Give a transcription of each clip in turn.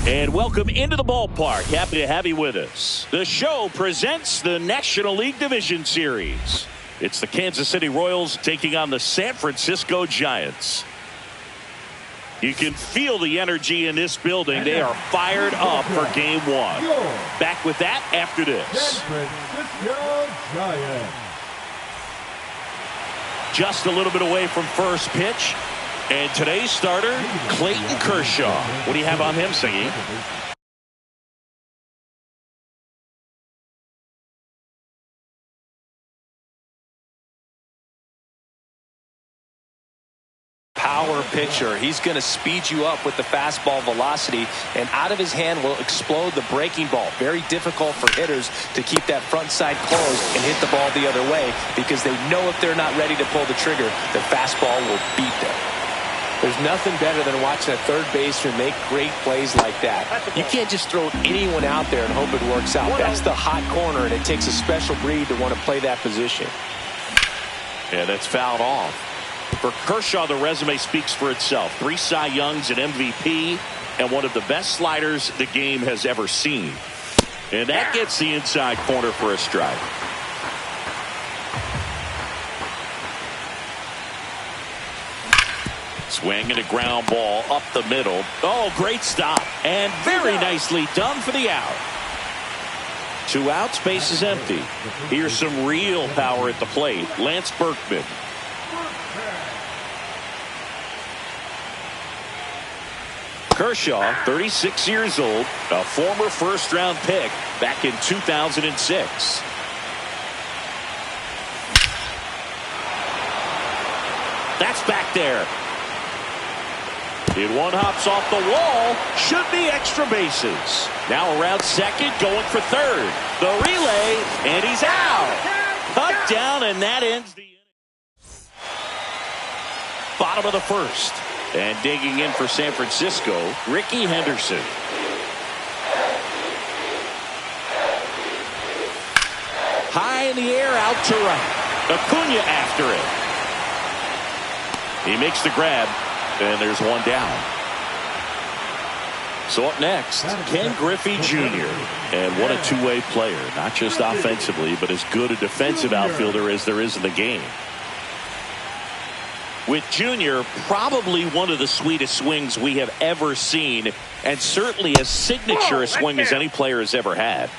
And welcome into the ballpark. Happy to have you with us. The show presents the National League Division Series. It's the Kansas City Royals taking on the San Francisco Giants. You can feel the energy in this building. They are fired up for game one. Back with that after this. San Francisco Giants. Just a little bit away from first pitch. And today's starter, Clayton Kershaw. What do you have on him, Singy? Power pitcher. He's going to speed you up with the fastball velocity, and out of his hand will explode the breaking ball. Very difficult for hitters to keep that front side closed and hit the ball the other way, because they know if they're not ready to pull the trigger, the fastball will beat them. There's nothing better than watching a third baseman make great plays like that. You can't just throw anyone out there and hope it works out. That's the hot corner, and it takes a special breed to want to play that position. Yeah, that's fouled off. For Kershaw, the resume speaks for itself. 3 Cy Youngs, an MVP, and one of the best sliders the game has ever seen. And that gets the inside corner for a strike. Swing and a ground ball up the middle. Oh, great stop. And very nicely done for the out. 2 outs, base is empty. Here's some real power at the plate. Lance Berkman. Kershaw, 36 years old, a former first-round pick back in 2006. That's back there. One hops off the wall. Should be extra bases. Now around second, going for third. The relay, and he's out. Cut down, and that ends the inning. Bottom of the first. And digging in for San Francisco, Ricky Henderson. High in the air, out to right. Acuna after it. He makes the grab, and there's one down. So up next, Ken Griffey Jr. And what a two-way player, not just offensively, but as good a defensive outfielder as there is in the game. With Junior, probably one of the sweetest swings we have ever seen, and certainly as signature a swing as any player has ever had.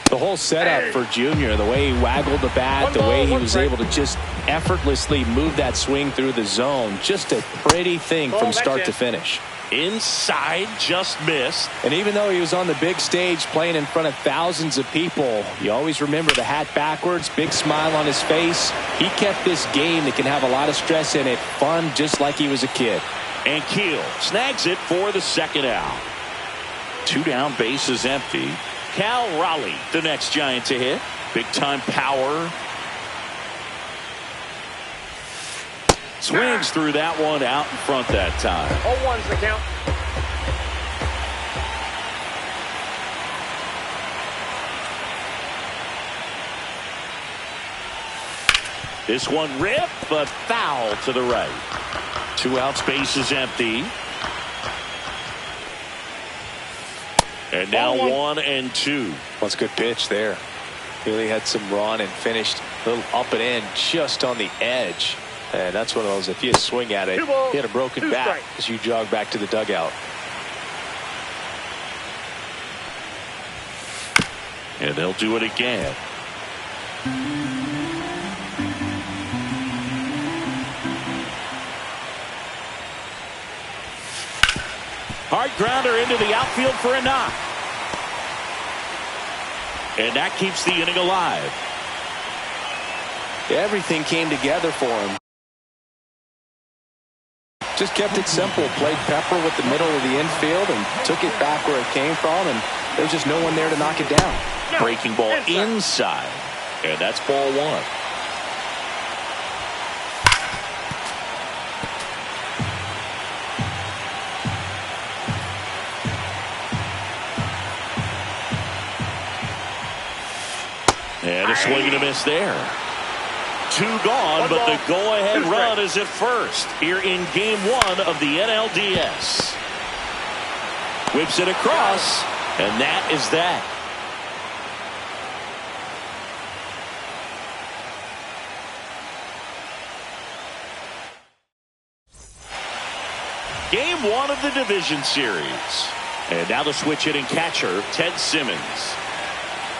The whole setup for Junior, the way he waggled the bat, the way he was able to just effortlessly move that swing through the zone, just a pretty thing from start to finish. Inside, just missed. And even though he was on the big stage playing in front of thousands of people, you always remember the hat backwards, big smile on his face. He kept this game that can have a lot of stress in it fun, just like he was a kid. And Keel snags it for the second out. 2 down, bases empty. Cal Raleigh, the next Giant to hit. Big time power. Swings through that one, out in front that time. 0-1's the count. This one ripped, but foul to the right. 2 outs, base is empty. And now 1-2. That's a good pitch there. Really had some run and finished a little up and in, just on the edge. And that's one of those, if you swing at it, you had a broken bat as you jog back to the dugout. And they'll do it again. Hard grounder into the outfield for a knock. And that keeps the inning alive. Everything came together for him. Just kept it simple. Played pepper with the middle of the infield and took it back where it came from, and there was just no one there to knock it down. Breaking ball inside. And that's ball 1. And a swing and a miss there. 2 gone, but the go-ahead run is at first here in Game 1 of the NLDS. Whips it across, and that is that. Game 1 of the division series. And now the switch hitting catcher, Ted Simmons.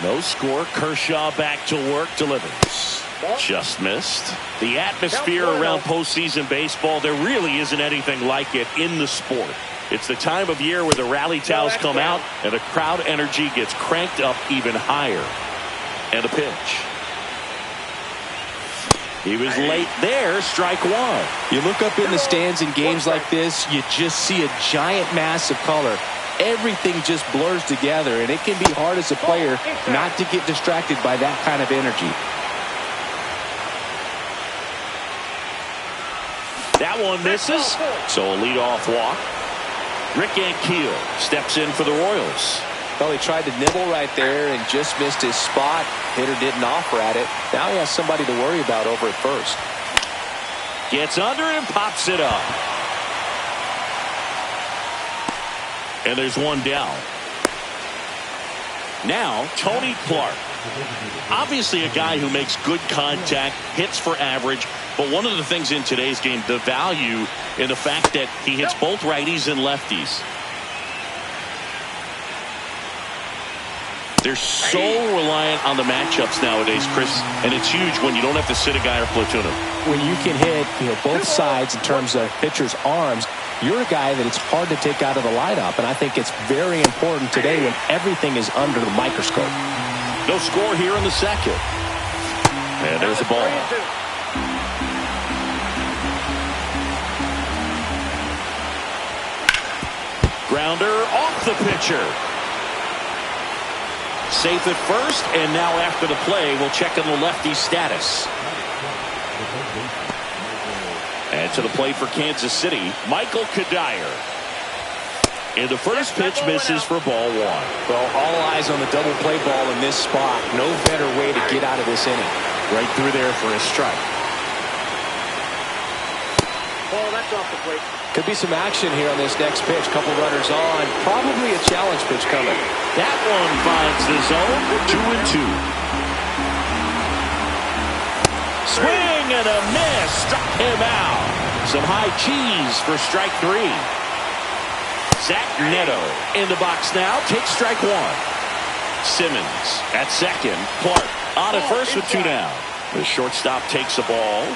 No score. Kershaw back to work. Delivers. Just missed. The atmosphere around postseason baseball, there really isn't anything like it in the sport. It's the time of year where the rally towels come out and the crowd energy gets cranked up even higher. And a pitch. He was late there. Strike 1. You look up in the stands in games like this, you just see a giant mass of color. Everything just blurs together, and it can be hard as a player not to get distracted by that kind of energy. That one misses, so a leadoff walk. Rick Ankiel steps in for the Royals. Well, he tried to nibble right there and just missed his spot. Hitter didn't offer at it. Now he has somebody to worry about over at first. Gets under and pops it up. And there's one down. Now, Tony Clark. Obviously a guy who makes good contact, hits for average, but one of the things in today's game, the value in the fact that he hits both righties and lefties. They're so reliant on the matchups nowadays, Chris, and it's huge when you don't have to sit a guy or platoon him. When you can hit both sides in terms of pitcher's arms, you're a guy that it's hard to take out of the lineup, and I think it's very important today when everything is under the microscope. No score here in the second. And there's a ball. Grounder off the pitcher. Safe at first, and now after the play, we'll check on the lefty status. And to the plate for Kansas City, Michael Kadire. And the first pitch misses for ball 1. Well, all eyes on the double play ball in this spot. No better way to get out of this inning. Right through there for a strike. Ball, that's off the plate. Could be some action here on this next pitch. Couple runners on. Probably a challenge pitch coming. That one finds the zone. 2-2. Swing and a miss. Struck him out. Some high cheese for strike 3. Zach Neto in the box now. Takes strike 1. Simmons at second. Clark on at first with 2 down. The shortstop takes the ball.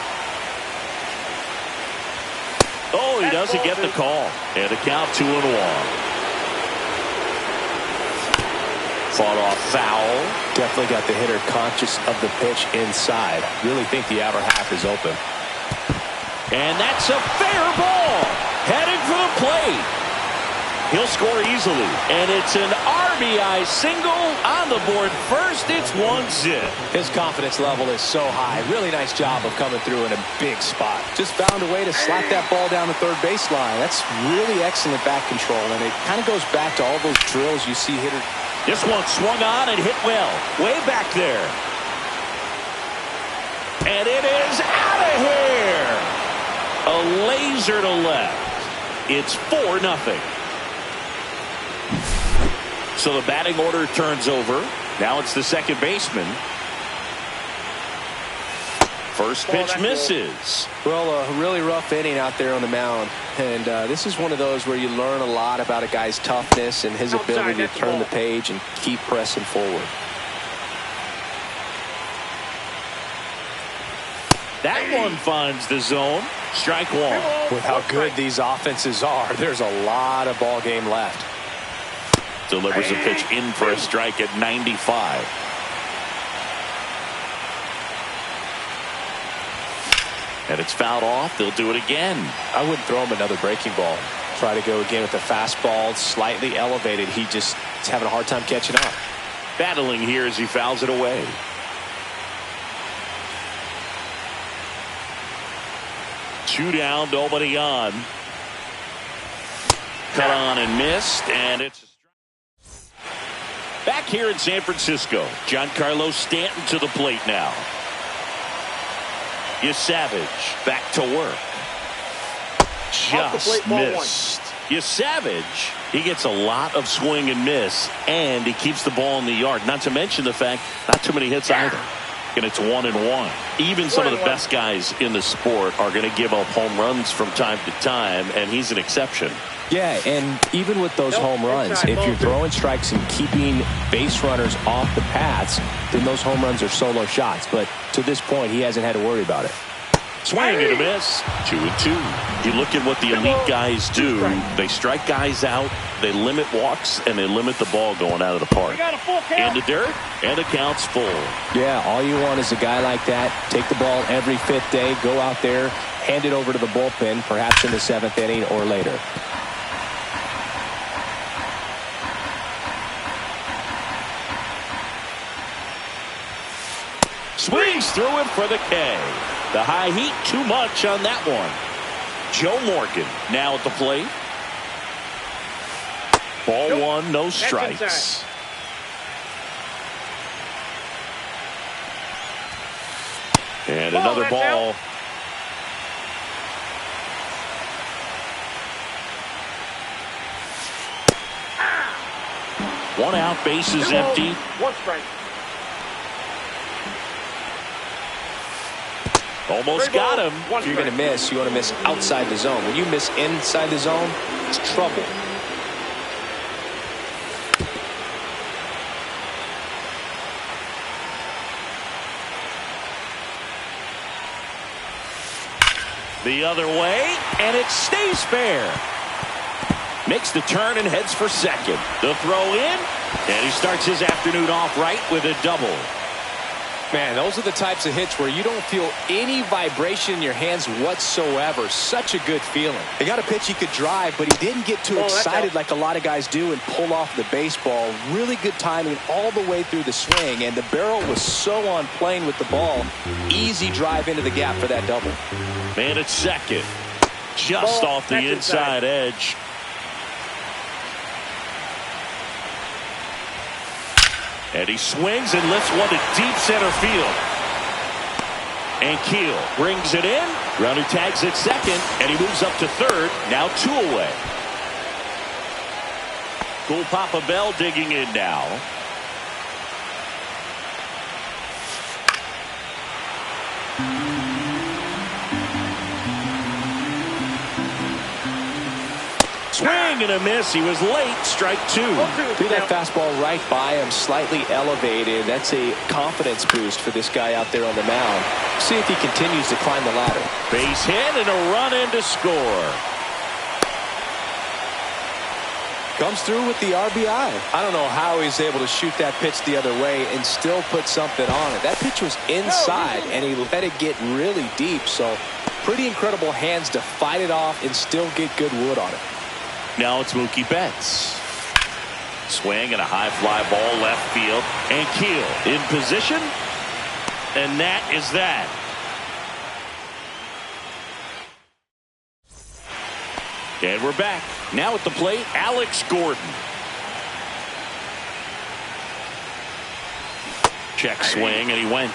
Oh, he doesn't get the call. And a count 2-1. Fought off foul. Definitely got the hitter conscious of the pitch inside. Really think the outer half is open. And that's a fair ball. Headed for the plate. He'll score easily. And it's an RBI single on the board first. It's 1-0. His confidence level is so high. Really nice job of coming through in a big spot. Just found a way to slap that ball down the third baseline. That's really excellent back control. And it kind of goes back to all those drills you see hitters. This one swung on and hit well. Way back there. And it is out of here. A laser to left. It's 4-0. So the batting order turns over. Now it's the second baseman. First pitch misses. Well, a really rough inning out there on the mound. And this is one of those where you learn a lot about a guy's toughness and his ability to turn the page and keep pressing forward. That one finds the zone. Strike 1. With how good these offenses are, there's a lot of ball game left. Delivers a pitch in for a strike at 95. And it's fouled off. They'll do it again. I wouldn't throw him another breaking ball. Try to go again with the fastball, slightly elevated. He just is having a hard time catching up. Battling here as he fouls it away. Two down, nobody on. Cut on and missed, and it's a strike. Back here in San Francisco, Giancarlo Stanton to the plate now. Savage back to work. Just missed. Savage, he gets a lot of swing and miss, and he keeps the ball in the yard. Not to mention the fact, not too many hits either. And it's 1-1. Even some of the best guys in the sport are going to give up home runs from time to time, and he's an exception. Yeah, and even with those home runs, if you're throwing strikes and keeping base runners off the paths, then those home runs are solo shots. But to this point, he hasn't had to worry about it. Swing and a miss. 2-2. You look at what the elite guys do. They strike guys out, they limit walks, and they limit the ball going out of the park. In the dirt, and the count's full. Yeah, all you want is a guy like that. Take the ball every fifth day, go out there, hand it over to the bullpen, perhaps in the seventh inning or later. Swings through it for the K. The high heat, too much on that one. Joe Morgan now at the plate. Ball one, no strikes. And another ball. One out, base is empty. One strike. Almost got him. If you're going to miss, you want to miss outside the zone. When you miss inside the zone, it's trouble. The other way, and it stays fair. Makes the turn and heads for second. The throw in, and he starts his afternoon off right with a double. Man, those are the types of hits where you don't feel any vibration in your hands whatsoever. Such a good feeling. He got a pitch he could drive, but he didn't get too excited like a lot of guys do and pull off the baseball. Really good timing all the way through the swing, and the barrel was so on plane with the ball. Easy drive into the gap for that double. Man at second. Just off the inside edge. And he swings and lifts one to deep center field. And Keel brings it in. Runner tags at second, and he moves up to third. Now 2 away. Cool Papa Bell digging in now. Swing and a miss. He was late. Strike 2. Threw that fastball right by him, slightly elevated. That's a confidence boost for this guy out there on the mound. See if he continues to climb the ladder. Base hit and a run in to score. Comes through with the RBI. I don't know how he's able to shoot that pitch the other way and still put something on it. That pitch was inside, and he let it get really deep. So pretty incredible hands to fight it off and still get good wood on it. Now it's Mookie Betts. Swing and a high fly ball left field. And Keel in position. And that is that. And we're back. Now at the plate, Alex Gordon. Check swing, and he went.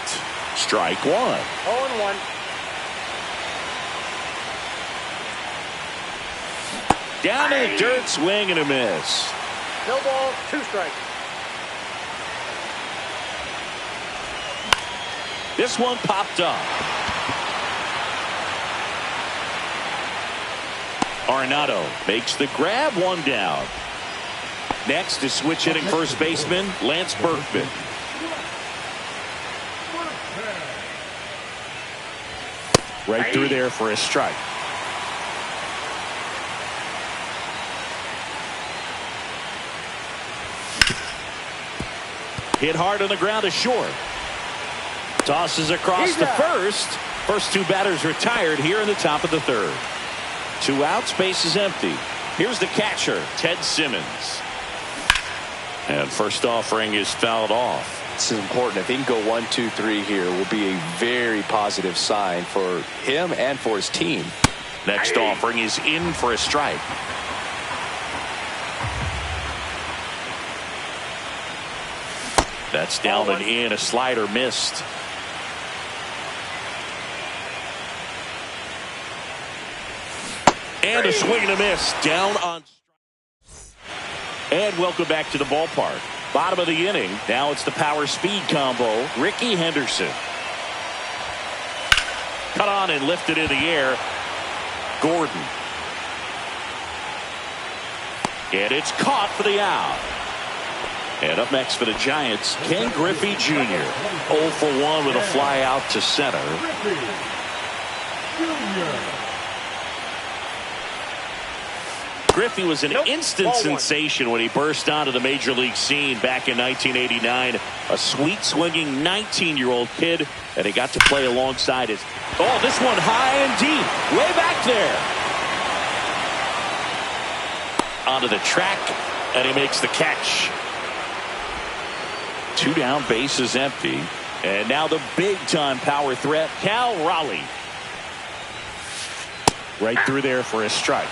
Strike 1. 0-1. Down in the dirt, swing and a miss. No ball, 2 strikes. This one popped up. Arenado makes the grab, 1 down. Next is switch hitting first baseman Lance Berkman. Right through there for a strike. Hit hard on the ground to short. Tosses across to first. First 2 batters retired here in the top of the 3rd. 2 outs, base is empty. Here's the catcher, Ted Simmons. And first offering is fouled off. This is important. If he can go 1, 2, 3 here, will be a very positive sign for him and for his team. Next offering is in for a strike. That's down and in. A slider missed. And a swing and a miss. Down on. And welcome back to the ballpark. Bottom of the inning. Now it's the power speed combo. Ricky Henderson. Cut on and lifted in the air. Gordon. And it's caught for the out. And up next for the Giants, Ken Griffey Jr. 0 for 1 with a fly out to center. Griffey was an instant sensation when he burst onto the major league scene back in 1989. A sweet swinging 19-year-old kid, and he got to play alongside his. Oh, this one high and deep, way back there. Onto the track, and he makes the catch. 2 down, bases empty. And now the big-time power threat, Cal Raleigh. Right through there for a strike.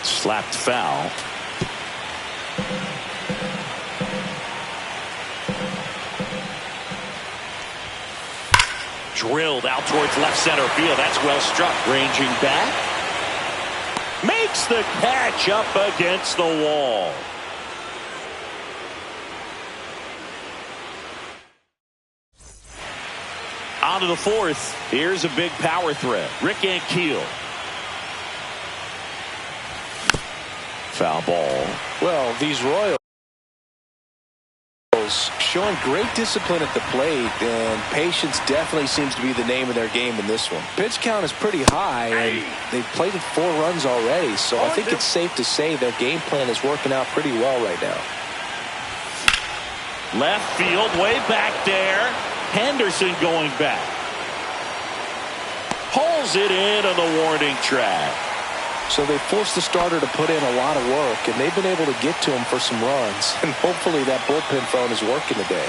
Slapped foul. Drilled out towards left center field. That's well struck. Ranging back. Makes the catch up against the wall. On to the 4th. Here's a big power threat. Rick Ankiel. Foul ball. Well, these Royals showing great discipline at the plate, and patience definitely seems to be the name of their game in this one. Pitch count is pretty high, and they've played with 4 runs already, so I think it's safe to say their game plan is working out pretty well right now. Left field, way back there. Henderson going back. Pulls it in on the warning track. So they forced the starter to put in a lot of work, and they've been able to get to him for some runs. And hopefully that bullpen phone is working today.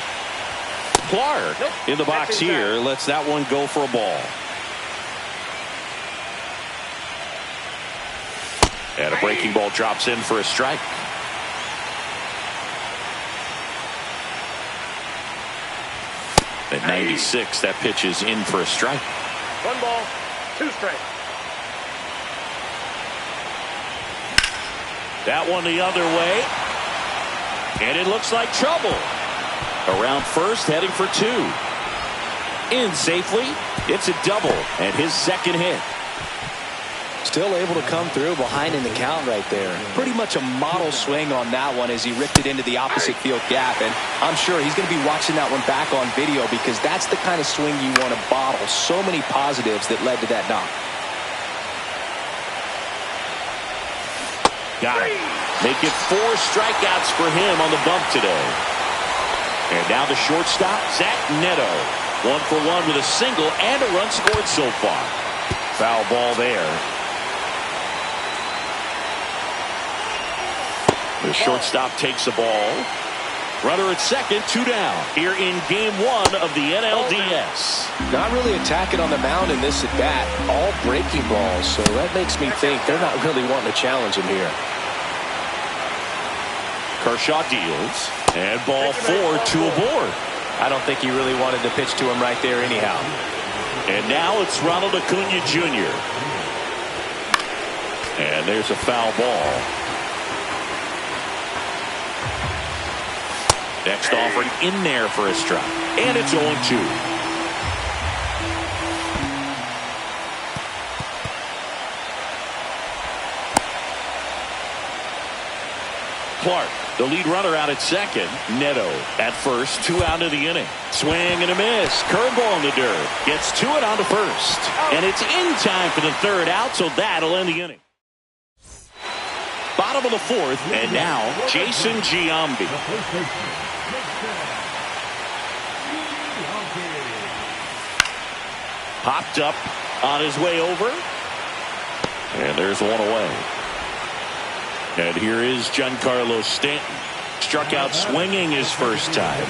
Clark in the box here lets that one go for a ball. And a breaking ball drops in for a strike. At 96, that pitch is in for a strike. 1 ball, 2 strikes. That one the other way. And it looks like trouble. Around first, heading for 2. In safely. It's a double. And his second hit. Still able to come through behind in the count right there. Pretty much a model swing on that one as he ripped it into the opposite field gap. And I'm sure he's going to be watching that one back on video, because that's the kind of swing you want to bottle. So many positives that led to that knock. Got it. Make it 4 strikeouts for him on the bump today. And now the shortstop, Zach Neto. 1 for 1 with a single and a run scored so far. Foul ball there. The shortstop takes the ball. Runner at second, 2 down. Here in game 1 of the NLDS. Not really attacking on the mound in this at bat. All breaking balls. So that makes me think they're not really wanting to challenge him here. Kershaw deals. And ball 4, 2 aboard. I don't think he really wanted to pitch to him right there anyhow. And now it's Ronald Acuna Jr. And there's a foul ball. Next offering in there for a strike. And it's 0-2. Clark, the lead runner, out at second. Neto at first, 2 out of the inning. Swing and a miss. Curveball in the dirt. Gets to it on to first. And it's in time for the 3rd out, so that'll end the inning. Bottom of the 4th, and now Jason Giambi. Popped up on his way over. And there's one away. And here is Giancarlo Stanton. Struck out swinging his first time.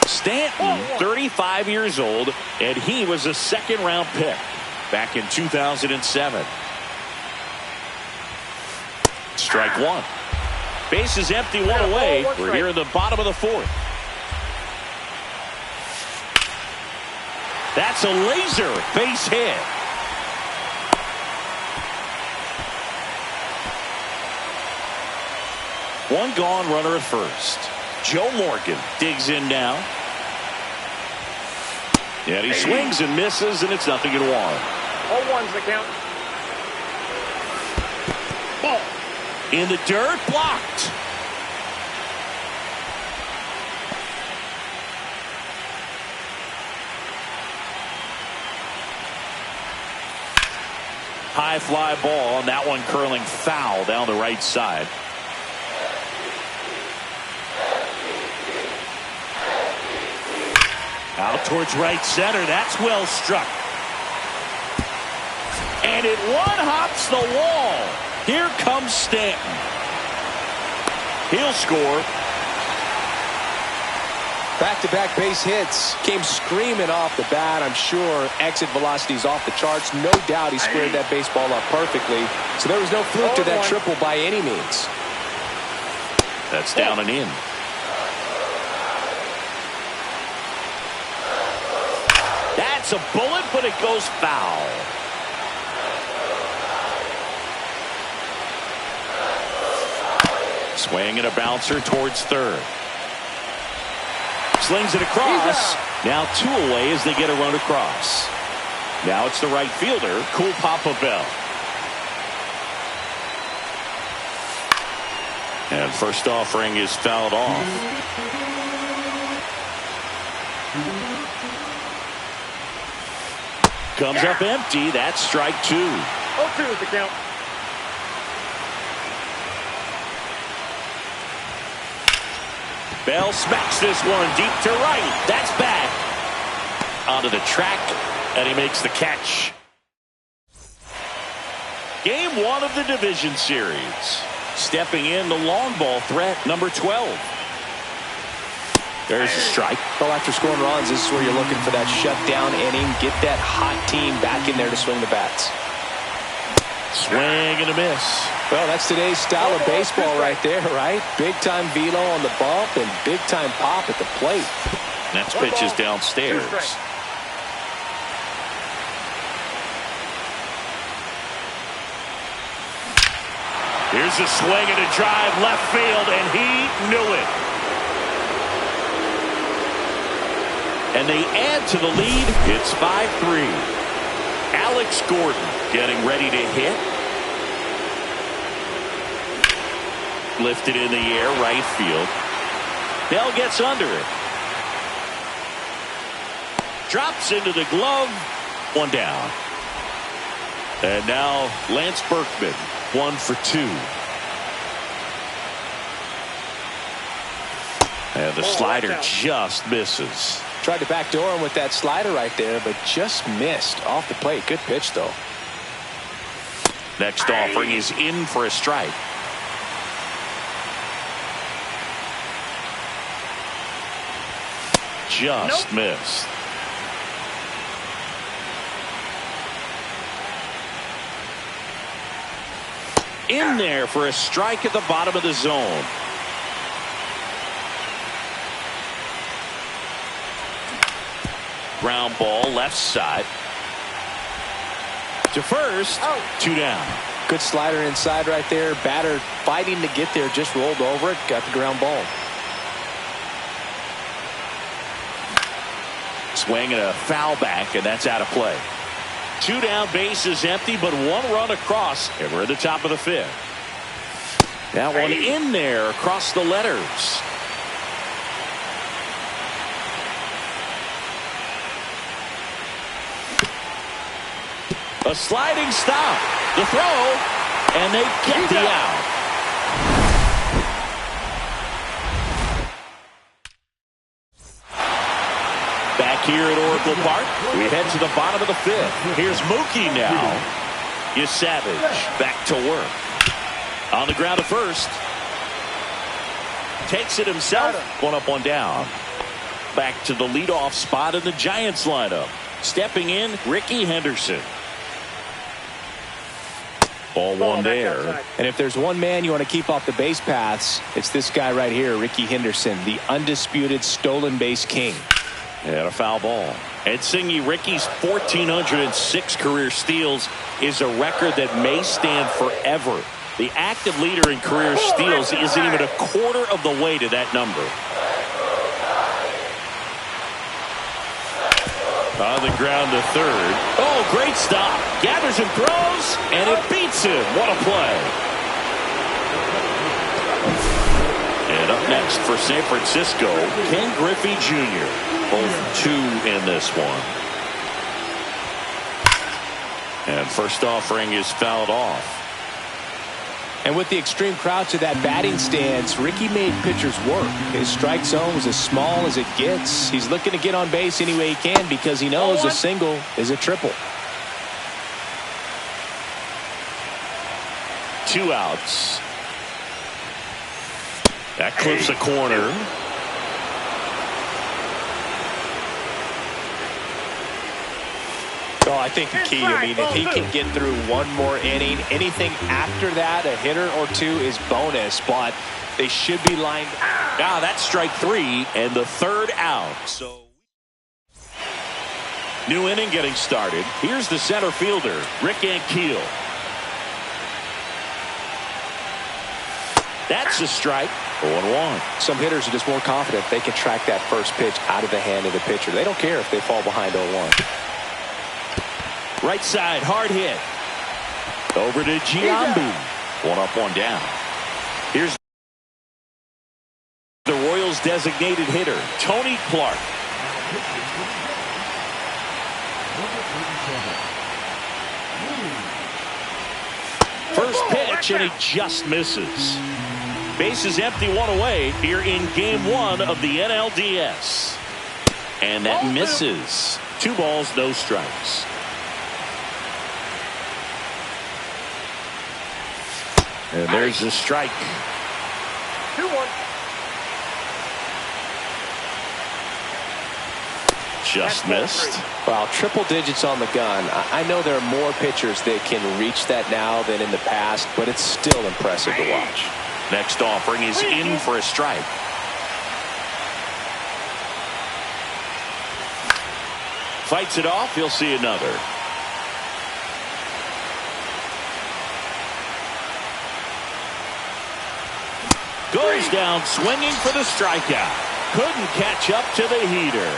Stanton, 35 years old, and he was a 2nd-round pick back in 2007. Strike 1. Base is empty, one away. We're here in the bottom of the fourth. That's a laser base hit. One gone, runner at first. Joe Morgan digs in now. And he swings and misses, and it's 0-1. 0-1's the count. Ball. In the dirt, blocked. High fly ball, and that one curling foul down the right side. Out towards right center. That's well struck. And it one-hops the wall. Here comes Stanton. He'll score. Back-to-back base hits. Came screaming off the bat. I'm sure exit velocity's off the charts. No doubt he squared that baseball up perfectly. So there was no fluke to that triple by any means. That's down and in. That's a bullet, but it goes foul. Swing and a bouncer towards third. Slings it across. Now 2 away as they get a run across. Now it's the right fielder, Cool Papa Bell. And first offering is fouled off. Comes up empty. That's strike 2. 0-2 is the count. Bell smacks this one deep to right. That's back. Onto the track, and he makes the catch. Game 1 of the division series. Stepping in, the long ball threat, number 12. There's a strike. Well, after scoring runs, this is where you're looking for that shutdown inning. Get that hot team back in there to swing the bats. Swing and a miss. Well, that's today's style of baseball right there, right? Big-time velo on the bump and big-time pop at the plate. Next pitch is downstairs. Here's a swing and a drive left field, and he knew it. And they add to the lead. It's 5-3. Alex Gordon getting ready to hit. Lifted in the air, right field. Bell gets under it. Drops into the glove. One down. And now Lance Berkman, 1 for 2. And the slider just misses. Tried to backdoor him with that slider right there, but just missed off the plate. Good pitch, though. Next offering is in for a strike. Just missed. In there for a strike at the bottom of the zone. Ground ball left side. To first. 2 down. Good slider inside right there. Batter fighting to get there. Just rolled over it. Got the ground ball. Swing and a foul back, and that's out of play. 2 down, base is empty, but 1 run across, and we're at the top of the 5th. That one in there across the letters. A sliding stop. The throw, and they get the out. Back here at Oracle Park, we head to the bottom of the 5th. Here's Mookie now. Savage back to work. On the ground at first. Takes it himself. 1 up, 1 down. Back to the leadoff spot in the Giants lineup. Stepping in, Ricky Henderson. Ball one there. Outside. And if there's one man you want to keep off the base paths, it's this guy right here, Ricky Henderson, the undisputed stolen base king. And a foul ball. And Singy, Ricky's 1,406 career steals is a record that may stand forever. The active leader in career steals isn't even a quarter of the way to that number. On the ground to third. Oh, great stop. Gathers and throws, and it beats him. What a play. And up next for San Francisco, Ken Griffey Jr. Both two in this one. And first offering is fouled off. And with the extreme crouch of that batting stance, Ricky made pitchers work. His strike zone was as small as it gets. He's looking to get on base any way he can because he knows a single is a triple. 2 outs. That clips a corner. Oh, I think the key, if he can get through one more inning, anything after that, a hitter or two is bonus, but they should be lined. Now that's strike 3 and the third out. So new inning getting started. Here's the center fielder, Rick Ankiel. That's a strike. 0-1. Some hitters are just more confident they can track that first pitch out of the hand of the pitcher. They don't care if they fall behind 0-1. Right side, hard hit. Over to Giambi. 1 up, 1 down. Here's the Royals' designated hitter, Tony Clark. First pitch, and he just misses. Base is empty, 1 away here in Game 1 of the NLDS. And that misses. 2 balls, no strikes. And there's the strike. 2-1. Just missed. Well, triple digits on the gun. I know there are more pitchers that can reach that now than in the past, but it's still impressive to watch. Next offering is in for a strike. Fights it off. He'll see another. Goes down swinging for the strikeout. Couldn't catch up to the heater.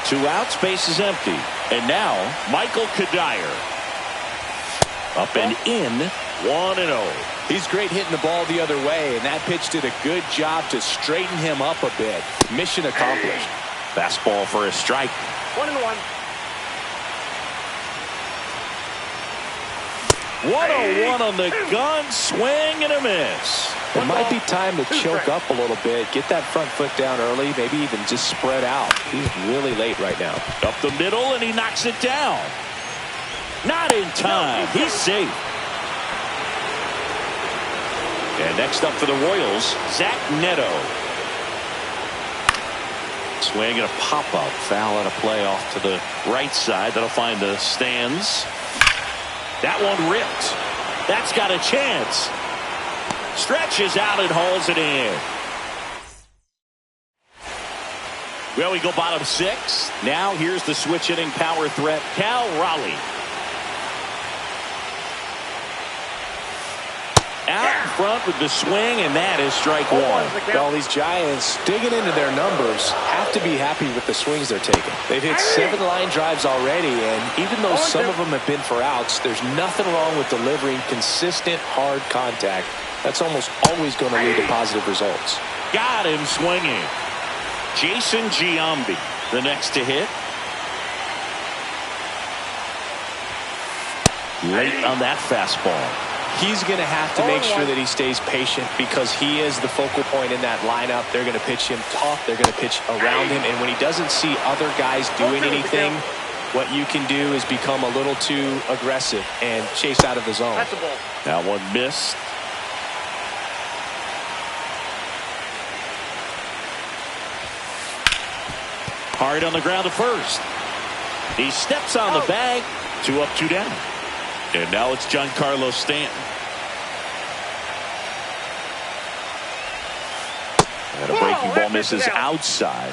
2 outs, base is empty. And now Michael Kadire. Up and in, 1-0. He's great hitting the ball the other way, and that pitch did a good job to straighten him up a bit. Mission accomplished. Fastball for a strike. 1-1. 101 on the gun, swing and a miss. It might be time to choke up a little bit, get that front foot down early, maybe even just spread out. He's really late right now. Up the middle, and he knocks it down. Not in time. He's safe. And next up for the Royals, Zach Neto. Swing and a pop-up. Foul and a play off to the right side. That'll find the stands. That one ripped. That's got a chance. Stretches out and hauls it in. Well, we go bottom 6. Now here's the switch hitting power threat, Cal Raleigh. Out in front with the swing, and that is strike 1. Well, these Giants digging into their numbers have to be happy with the swings they're taking. They've hit 7 line drives already, and even though some of them have been for outs, there's nothing wrong with delivering consistent, hard contact. That's almost always going to lead to positive results. Got him swinging. Jason Giambi, the next to hit. Late on that fastball. He's going to have to make sure that he stays patient because he is the focal point in that lineup. They're going to pitch him tough. They're going to pitch around him. And when he doesn't see other guys doing anything, what you can do is become a little too aggressive and chase out of the zone. That's a ball. That one missed. Hard on the ground to first. He steps on the bag. 2 up, 2 down. And now it's Giancarlo Stanton. And a breaking ball misses outside.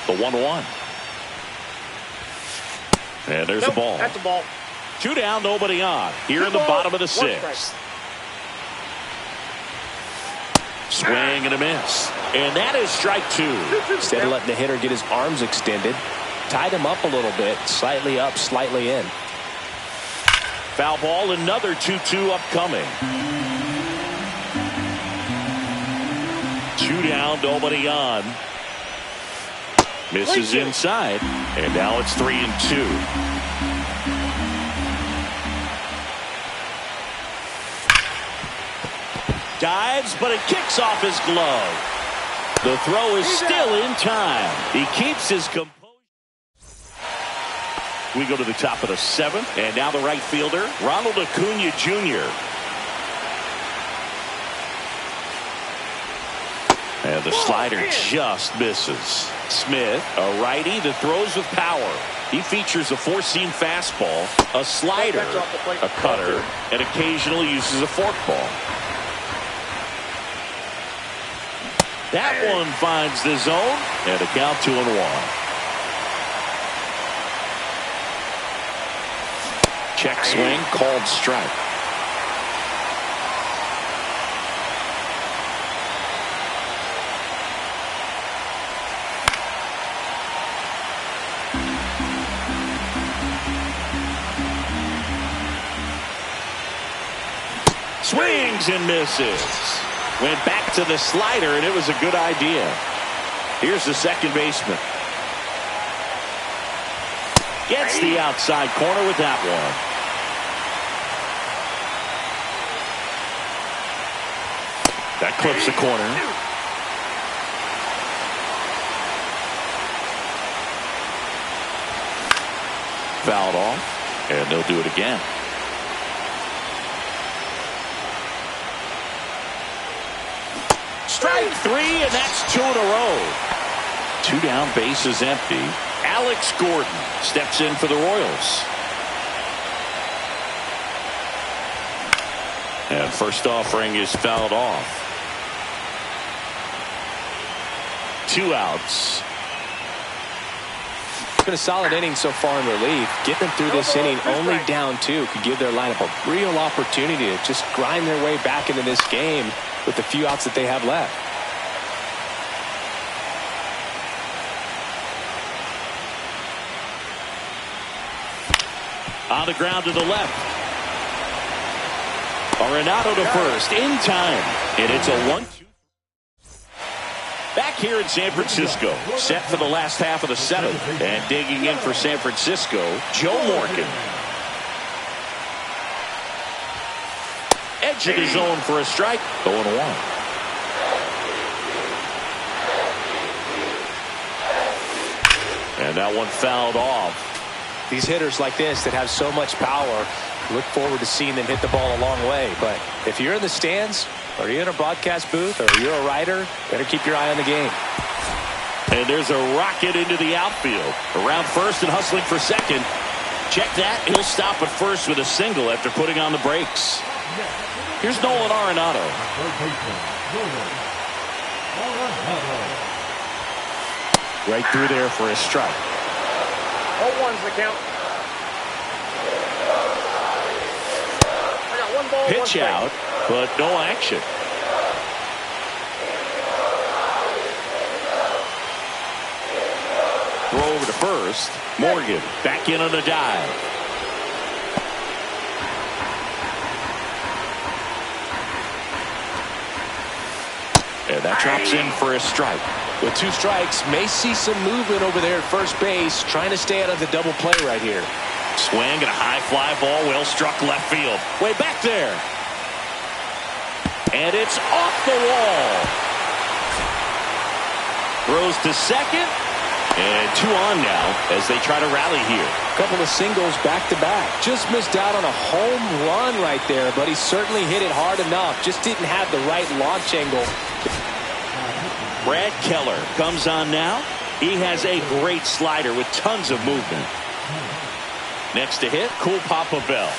The 1-1. And there's the ball. That's a ball. 2 down, nobody on. Here in the bottom of the 6th. Swing and a miss. And that is strike 2. Instead of letting the hitter get his arms extended, tied him up a little bit, slightly up, slightly in. Foul ball, another 2-2 upcoming. 2 down, nobody on. Misses inside, and now it's 3-2. Dives, but it kicks off his glove. The throw is still in time. He keeps his composure. We go to the top of the 7th, and now the right fielder, Ronald Acuna Jr. And the slider just misses. Smith, a righty that throws with power. He features a 4-seam fastball, a slider, a cutter, and occasionally uses a forkball. That one finds the zone, and a count 2-1. Check swing, called strike. Swings and misses. Went back to the slider, and it was a good idea. Here's the second baseman. Gets the outside corner with that one. That clips the corner. Fouled off, and they'll do it again. Strike 3, and that's 2 in a row. 2 down, bases empty. Alex Gordon steps in for the Royals. And first offering is fouled off. 2 outs. It's been a solid inning so far in relief. Getting them through this inning only down 2 could give their lineup a real opportunity to just grind their way back into this game with the few outs that they have left. On the ground to the left. Arenado to first in time. And it's a 1-2. Back here in San Francisco, set for the last half of the 7th. And digging in for San Francisco, Joe Morgan. Edge of his zone for a strike. 0-1. And that one fouled off. These hitters like this that have so much power, look forward to seeing them hit the ball a long way. But if you're in the stands, or you're in a broadcast booth, or you're a writer, better keep your eye on the game. And there's a rocket into the outfield. Around first and hustling for second. Check that. He'll stop at first with a single after putting on the brakes. Here's Nolan Arenado. Right through there for a strike. 0-1's the count. I got 1 ball, Pitch out, but no action. Throw over to first. Morgan back in on the dive. And that drops in for a strike. With 2 strikes, may see some movement over there at first base, trying to stay out of the double play right here. Swing and a high fly ball, well struck left field. Way back there. And it's off the wall. Throws to second. And 2 on now as they try to rally here. A couple of singles back-to-back. Just missed out on a home run right there, but he certainly hit it hard enough. Just didn't have the right launch angle. Brad Keller comes on now. He has a great slider with tons of movement. Next to hit, Cool Papa Bell.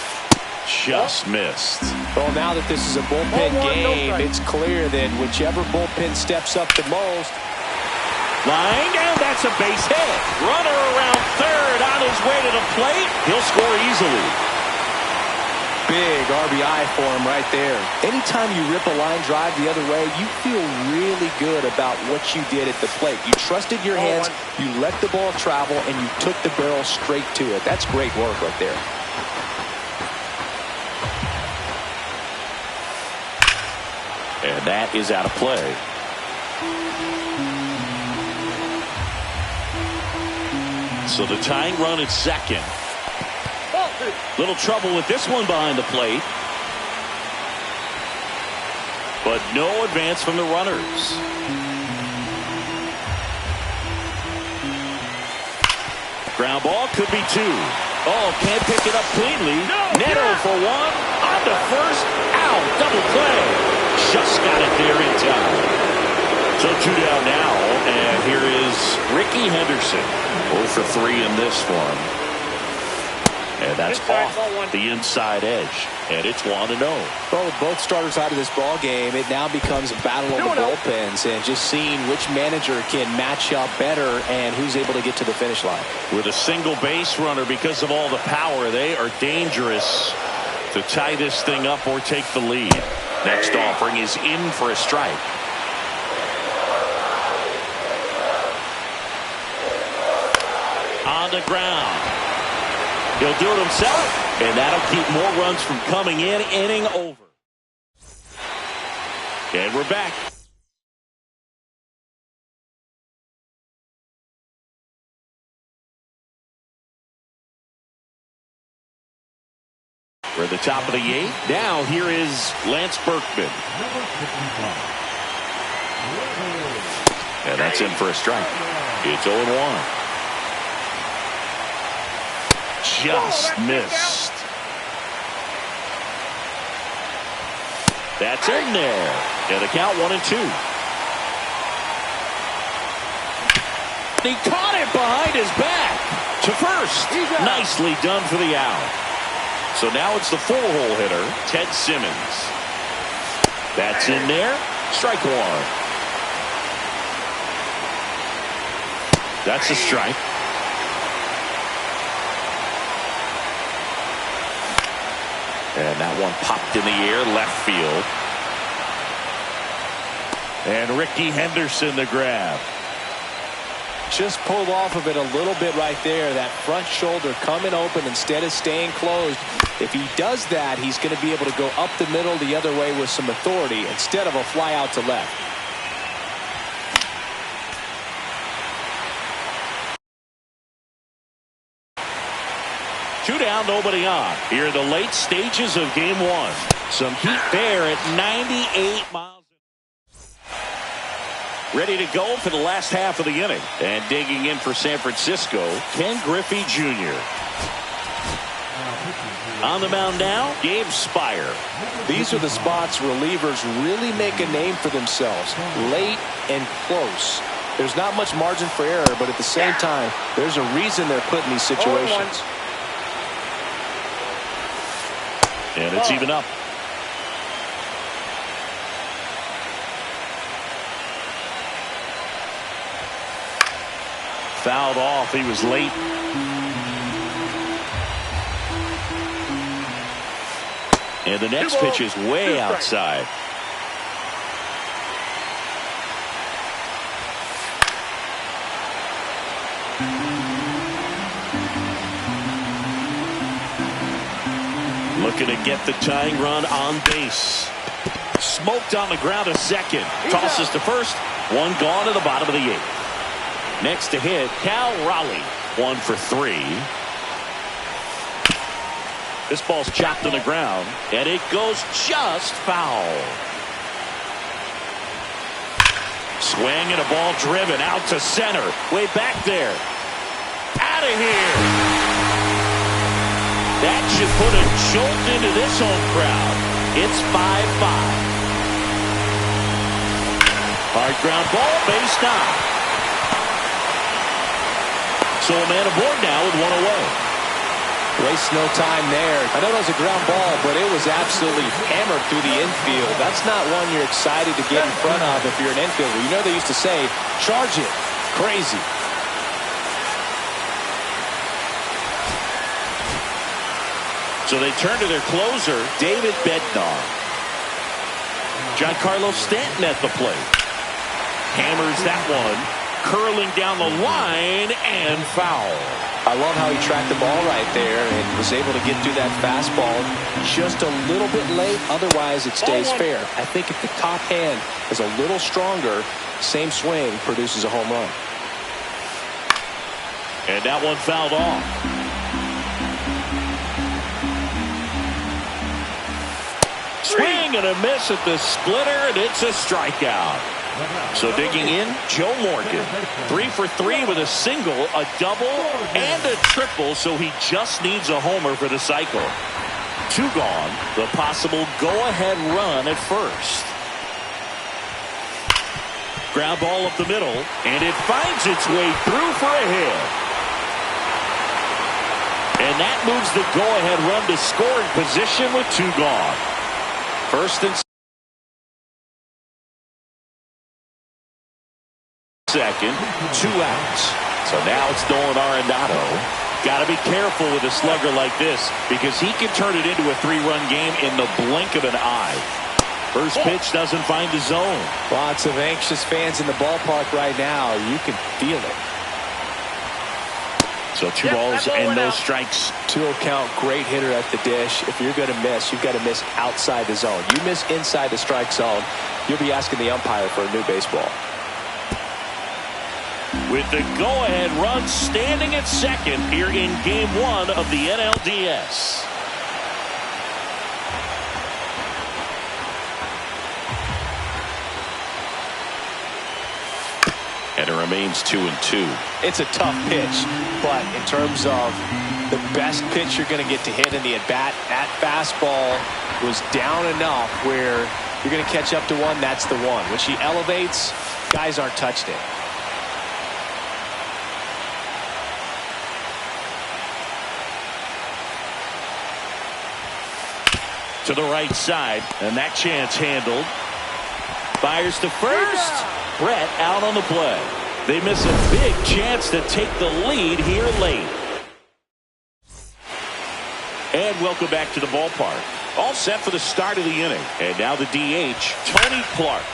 Just missed. Well, now that this is a bullpen game, it's clear that whichever bullpen steps up the most. Line down, that's a base hit. Runner around third on his way to the plate. He'll score easily. Big RBI for him right there. Anytime you rip a line drive the other way, you feel really good about what you did at the plate. You trusted your hands, you let the ball travel, and you took the barrel straight to it. That's great work right there. And that is out of play. So the tying run at second. Little trouble with this one behind the plate. But no advance from the runners. Ground ball could be two. Oh, can't pick it up cleanly. Neto for one. On to first. Out. Double play. Just got it there in time. So 2 down now. And here is Ricky Henderson. 0 for 3 in this one. And that's off the inside edge. And it's 1-0. Well, with both starters out of this ball game, it now becomes a battle of the bullpens and just seeing which manager can match up better and who's able to get to the finish line. With a single base runner, because of all the power, they are dangerous to tie this thing up or take the lead. Next offering is in for a strike. On the ground. He'll do it himself, and that'll keep more runs from coming in. Inning over. And we're back. We're at the top of the 8th. Now here is Lance Berkman. And that's in for a strike. It's 0-1. Just missed. That's in there. And the count 1-2. He caught it behind his back to first. Nicely done for the out. So now it's the 4-hole hitter, Ted Simmons. That's in there. Strike 1. That's a strike. And that one popped in the air, left field. And Ricky Henderson the grab. Just pulled off of it a little bit right there. That front shoulder coming open instead of staying closed. If he does that, he's going to be able to go up the middle the other way with some authority instead of a fly out to left. Two down, nobody on. Here in the late stages of game 1. Some heat there at 98 miles. Ready to go for the last half of the inning. And digging in for San Francisco, Ken Griffey Jr. On the mound now, Gabe Spire. These are the spots relievers really make a name for themselves. Late and close. There's not much margin for error, but at the same time, there's a reason they're put in these situations. And it's even up. Fouled off. He was late. And the next pitch is way outside. Looking to get the tying run on base. Smoked on the ground to second. Tosses to first. One gone to the bottom of the 8th. Next to hit, Cal Raleigh. 1 for 3. This ball's chopped on the ground, and it goes just foul. Swing and a ball driven out to center. Way back there. Out of here. That should put a jolt into this home crowd. It's 5-5. Hard ground ball, base knock. So a man aboard now with one away. Waste no time there. I know that was a ground ball, but it was absolutely hammered through the infield. That's not one you're excited to get in front of if you're an infielder. You know they used to say, charge it. Crazy. So they turn to their closer, David Bednar. Giancarlo Stanton at the plate. Hammers that one. Curling down the line and foul. I love how he tracked the ball right there and was able to get through that fastball just a little bit late. Otherwise, it stays fair. I think if the top hand is a little stronger, same swing produces a home run. And that one fouled off. Swing and a miss at the splitter, and it's a strikeout. So digging in, Joe Morgan. 3 for 3 with a single, a double, and a triple, so he just needs a homer for the cycle. 2 gone, the possible go-ahead run at first. Ground ball up the middle, and it finds its way through for a hit. And that moves the go-ahead run to scoring position with 2 gone. First and second, 2 outs. So now it's Nolan Arenado. Got to be careful with a slugger like this because he can turn it into a 3-run game in the blink of an eye. First pitch doesn't find the zone. Lots of anxious fans in the ballpark right now. You can feel it. So 2 balls and no strikes. 2-0 count, great hitter at the dish. If you're going to miss, you've got to miss outside the zone. You miss inside the strike zone, you'll be asking the umpire for a new baseball. With the go-ahead run standing at second here in Game 1 of the NLDS. And it remains 2-2. It's a tough pitch, but in terms of the best pitch you're going to get to hit in the at-bat, that fastball was down enough where you're going to catch up to one, that's the one. When she elevates, guys aren't touched it. To the right side, and that chance handled. Fires to first. Brett out on the play. They miss a big chance to take the lead here late. And welcome back to the ballpark. All set for the start of the inning. And now the DH, Tony Clark.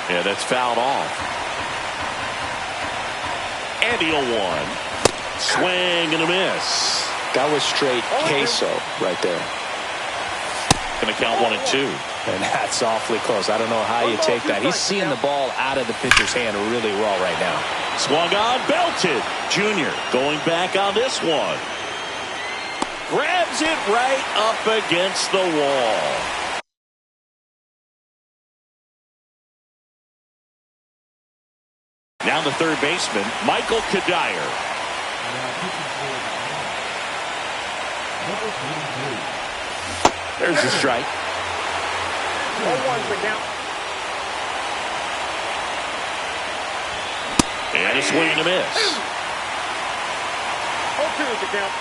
Yeah, that's fouled off. And the 0-1. Swing and a miss. That was straight queso right there. Going to count 1-2. And that's awfully close. I don't know how you take that. He's seeing the ball out of the pitcher's hand really well right now. Swung on, belted. Junior going back on this one. Grabs it right up against the wall. Now the third baseman, Michael Kadire. There's the strike. 0-1's the count. And a swing and a miss. 0-2's the count.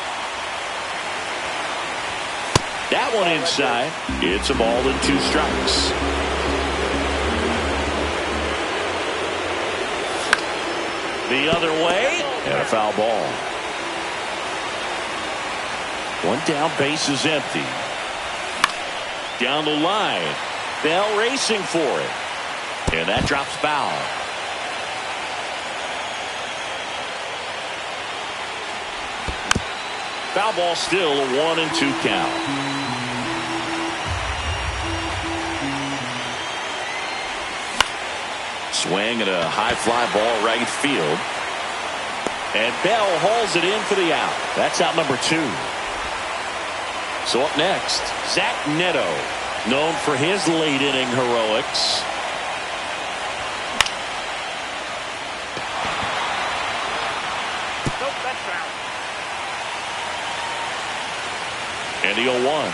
That one inside. It's a ball and 2 strikes. The other way. And a foul ball. 1 down, base is empty. Down the line. Bell racing for it. And that drops foul. Foul ball still a 1-2 count. Swing and a high fly ball right field. And Bell hauls it in for the out. That's out number 2. So up next, Zach Neto, known for his late inning heroics. Nope, that's foul. And the 0-1.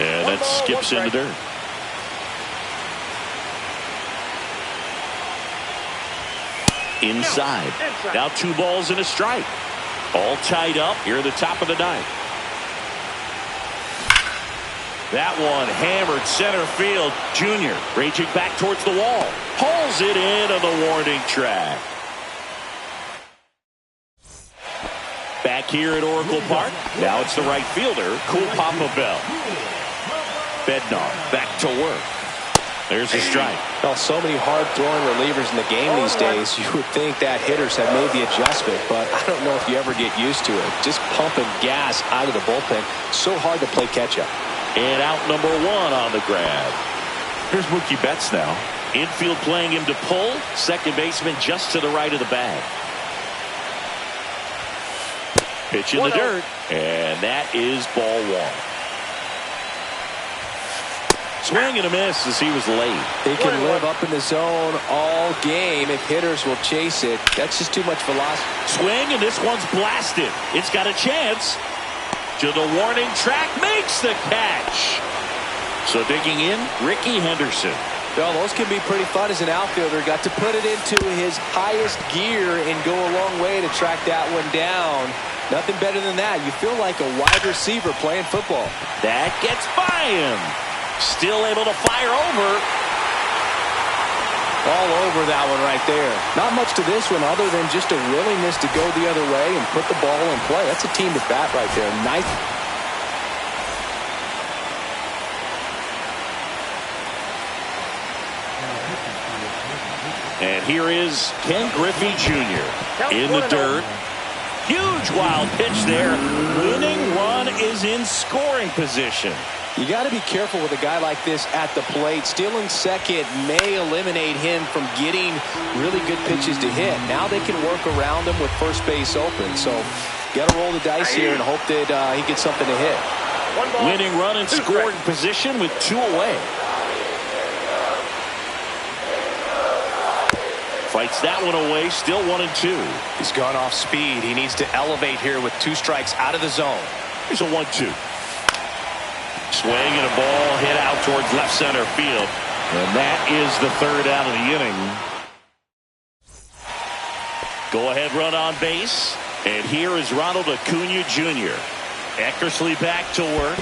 And that skips in the dirt. inside. Now 2 balls and a strike. All tied up here at the top of the ninth. That one hammered center field. Junior raging back towards the wall. Hauls it in on the warning track. Back here at Oracle Park. Now it's the right fielder, Cool Papa Bell. Bednar back to work. There's a strike. Well, so many hard-throwing relievers in the game these days. You would think that hitters have made the adjustment, but I don't know if you ever get used to it. Just pumping gas out of the bullpen. So hard to play catch-up. And out number 1 on the grab. Here's Mookie Betts now. Infield playing him to pull. Second baseman just to the right of the bag. Pitch in the dirt. And that is ball 1. Swing and a miss as he was late. He can live up in the zone all game if hitters will chase it. That's just too much velocity. Swing, and this one's blasted. It's got a chance. To the warning track, makes the catch. So digging in, Ricky Henderson. Well, those can be pretty fun as an outfielder. Got to put it into his highest gear and go a long way to track that one down. Nothing better than that. You feel like a wide receiver playing football. That gets by him. Still able to fire over. All over that one right there. Not much to this one other than just a willingness to go the other way and put the ball in play. That's a team at bat right there. Nice. And here is Ken Griffey Jr. in the dirt. Huge wild pitch there. Winning run is in scoring position. You got to be careful with a guy like this at the plate. Stealing second may eliminate him from getting really good pitches to hit. Now they can work around him with first base open. So got to roll the dice here and hope that he gets something to hit. Winning run in scoring position with 2 away. Fights that one away, still 1-2. He's gone off speed. He needs to elevate here with 2 strikes out of the zone. Here's a 1-2. Swing and a ball hit out towards left center field. And that is the 3rd out of the inning. Go ahead run on base. And here is Ronald Acuna Jr. Eckersley back to work.